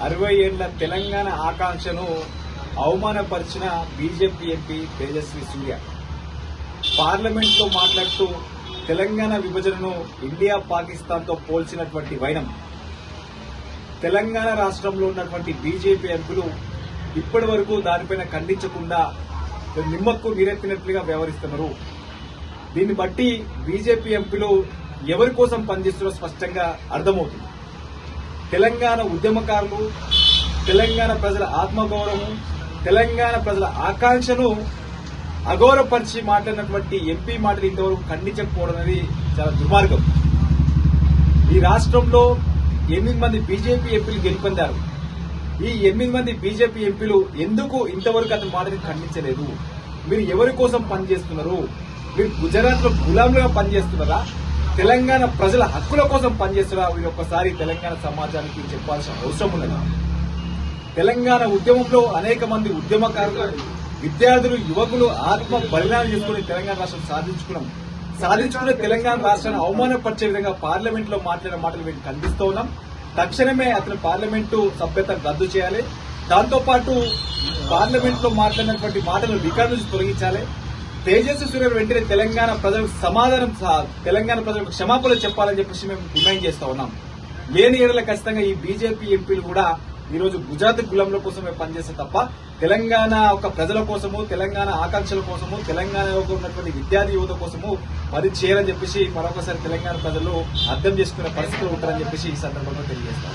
60 ఏళ్ల తెలంగాణ ఆకాంక్షను అవమానపరిచిన BJP MP Tejaswi సూర్య parliament లో మాట్లాడుతూ తెలంగాణ విభజనను ఇండియా పాకిస్తాన్ తో పోల్చినటువంటి వైనం తెలంగాణ రాష్ట్రంలో ఉన్నటువంటి బీజేపీ ఎంపీలు ఇప్పటి వరకు దానిపైన ఖండించకుండా నిమ్మక్కు నీరెత్తినట్లుగా వ్యవహరిస్తున్నారు. దీన్ని బట్టి బీజేపీ ఎంపీలు ఎవరి కోసం పనిచేస్తున్నారో స్పష్టంగా అర్థమవుతుంది. తెలంగాణ ఉద్యమకారులు, తెలంగాణ ప్రజల ఆత్మగౌరవం, తెలంగాణ ప్రజల ఆకాంక్షను అగౌరవపరిచి మాట్లాడినటువంటి ఎంపీ మాటలు ఇంతవరకు ఖండించకపోవడం అనేది చాలా దుర్మార్గం. ఈ రాష్ట్రంలో 8 మంది బీజేపీ ఎంపీలు గెలుపొందారు. ఈ 8 మంది బీజేపీ ఎంపీలు ఎందుకు ఇంతవరకు అతని మాటని ఖండించలేదు? మీరు ఎవరి కోసం పనిచేస్తున్నారు? మీరు గుజరాత్ లో గులాంలుగా పనిచేస్తున్నారా? తెలంగాణ ప్రజల హక్కుల కోసం పనిచేస్తున్నారా? మీరు ఒక్కసారి తెలంగాణ సమాజానికి చెప్పాల్సిన అవసరం ఉన్నది. తెలంగాణ ఉద్యమంలో అనేక మంది ఉద్యమకారులు, విద్యార్థులు, యువకులు ఆత్మ బలిదానం చేసుకుని తెలంగాణ రాష్ట్రం సాధించుకునే తెలంగాణ రాష్ట్రాన్ని అవమానపరిచే విధంగా పార్లమెంట్ లో మాట్లాడిన మాటలు మేము ఖండిస్తూ ఉన్నాం. తక్షణమే అతను పార్లమెంటు సభ్యత రద్దు చేయాలి. దాంతోపాటు పార్లమెంట్ లో మాట్లాడినటువంటి మాటలను రికార్డు నుంచి తొలగించాలి. తేజస్వి సూర్య వెంటనే తెలంగాణ ప్రజలకు తెలంగాణ ప్రజలకు క్షమాపణలు చెప్పాలని చెప్పేసి మేము డిమాండ్ చేస్తా ఉన్నాం. లేని ఏడల ఖచ్చితంగా ఈ బీజేపీ ఎంపీలు కూడా ఈ రోజు గుజరాత్ గులాంల కోసమే పనిచేస్తే తప్ప తెలంగాణ ఒక ప్రజల కోసము, తెలంగాణ ఆకాంక్షల కోసము, తెలంగాణలో ఉన్నటువంటి విద్యార్థి యువత కోసము పని చేయాలని చెప్పేసి మరొకసారి తెలంగాణ ప్రజలు అర్థం చేసుకునే పరిస్థితులు ఉంటారని చెప్పేసి ఈ సందర్భంగా తెలియజేస్తాం.